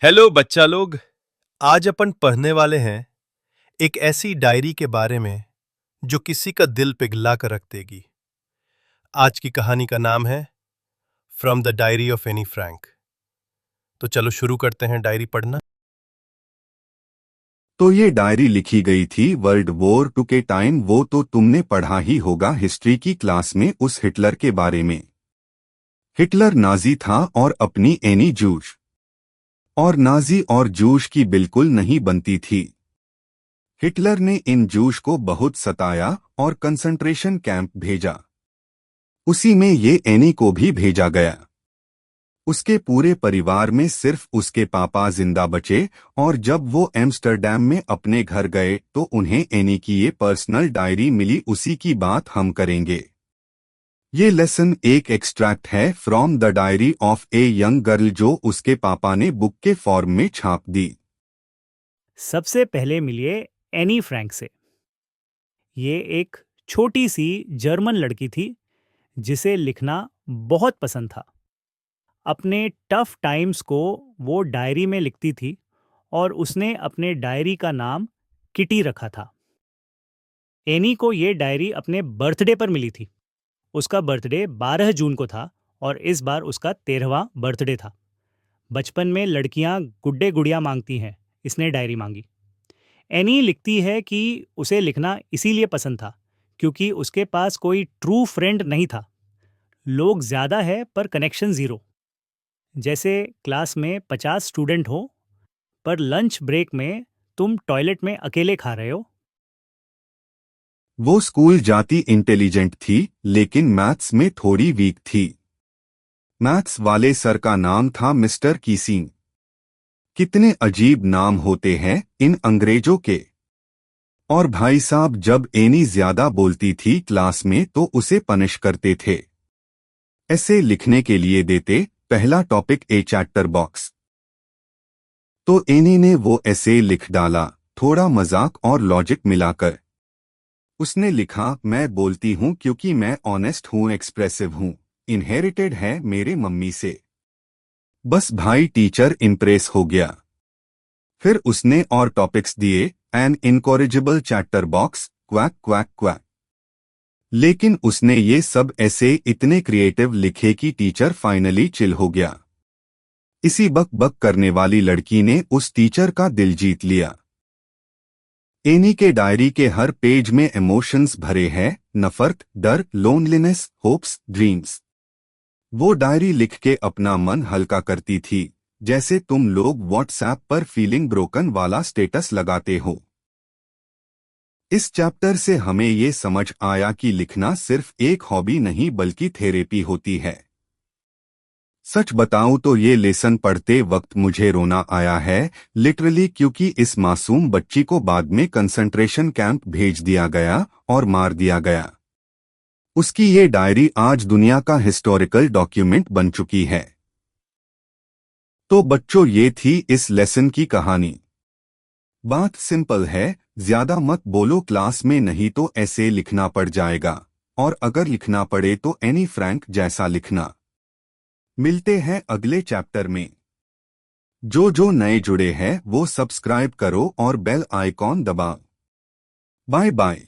Hello बच्चा लोग। आज अपन पढ़ने वाले हैं एक ऐसी डायरी के बारे में जो किसी का दिल पिघला कर रख देगी। आज की कहानी का नाम है from the diary of Anne Frank. तो चलो शुरू करते हैं डायरी पढ़ना। तो ये डायरी लिखी गई थी वर्ल्ड वॉर 2 के टाइम। वो तो तुमने पढ़ा ही होगा हिस्ट्री की क्लास में, उस हिटलर के बारे में। हिटलर नाजी था और अपनी एनी जूश, और नाजी और जूश की बिल्कुल नहीं बनती थी। हिटलर ने इन जूश को बहुत सताया और कंसंट्रेशन कैंप भेजा। उसी में ये एनी को भी भेजा गया। उसके पूरे परिवार में सिर्फ उसके पापा जिंदा बचे, और जब वो एम्स्टर्डम में अपने घर गए तो उन्हें एनी की ये पर्सनल डायरी मिली। उसी की बात हम करेंगे। ये लेसन एक एक्सट्रैक्ट है from the diary of a young girl, जो उसके पापा ने बुक के फॉर्म में छाप दी। सबसे पहले मिलिए एनी फ्रैंक से। ये एक छोटी सी जर्मन लड़की थी जिसे लिखना बहुत पसंद था। अपने टफ टाइम्स को वो डायरी में लिखती थी और उसने अपने डायरी का नाम किटी रखा था। एनी को ये डायरी अपने बर्थडे पर मिली थी। उसका बर्थडे 12 जून को था और इस बार उसका 13वां बर्थडे था। बचपन में लड़कियां गुड्डे गुड़िया मांगती हैं, इसने डायरी मांगी। एनी लिखती है कि उसे लिखना इसीलिए पसंद था क्योंकि उसके पास कोई ट्रू फ्रेंड नहीं था। लोग ज़्यादा है पर कनेक्शन ज़ीरो। जैसे क्लास में 50 स्टूडेंट हो पर लंच ब्रेक में तुम टॉयलेट में अकेले खा रहे हो। वो स्कूल जाती इंटेलिजेंट थी, लेकिन मैथ्स में थोड़ी वीक थी। मैथ्स वाले सर का नाम था मिस्टर कीसिंग। कितने अजीब नाम होते हैं इन अंग्रेजों के। और भाई साहब, जब एनी ज्यादा बोलती थी क्लास में तो उसे पनिश करते थे। ऐसे लिखने के लिए देते, पहला टॉपिक ए चैप्टर बॉक्स। तो एनी ने वो ऐसे लिख डाला, थोड़ा मजाक और लॉजिक मिलाकर। उसने लिखा, मैं बोलती हूँ क्योंकि मैं ऑनेस्ट हूँ, एक्सप्रेसिव हूँ, इनहेरिटेड है मेरे मम्मी से। बस भाई टीचर इम्प्रेस हो गया। फिर उसने और टॉपिक्स दिए, an incorrigible chapter box, quack quack quack. लेकिन उसने ये सब ऐसे इतने क्रिएटिव लिखे कि टीचर फाइनली चिल हो गया। इसी बक बक करने वाली लड़की ने उस टीचर का दिल जीत लिया। एनी के डायरी के हर पेज में इमोशंस भरे हैं, नफरत, डर, लोनलीनेस, होप्स, ड्रीम्स। वो डायरी लिख के अपना मन हल्का करती थी, जैसे तुम लोग व्हाट्सएप पर फीलिंग ब्रोकन वाला स्टेटस लगाते हो। इस चैप्टर से हमें ये समझ आया कि लिखना सिर्फ एक हॉबी नहीं बल्कि थेरेपी होती है। सच बताऊं तो ये लेसन पढ़ते वक्त मुझे रोना आया है, लिटरली, क्योंकि इस मासूम बच्ची को बाद में कंसंट्रेशन कैंप भेज दिया गया और मार दिया गया। उसकी ये डायरी आज दुनिया का हिस्टोरिकल डॉक्यूमेंट बन चुकी है। तो बच्चों, ये थी इस लेसन की कहानी। बात सिंपल है, ज्यादा मत बोलो क्लास में, नहीं तो ऐसे लिखना पड़ जाएगा। और अगर लिखना पड़े तो एनी फ्रैंक जैसा लिखना। मिलते हैं अगले चैप्टर में। जो नए जुड़े हैं वो सब्सक्राइब करो और बेल आइकॉन दबाओ। Bye bye.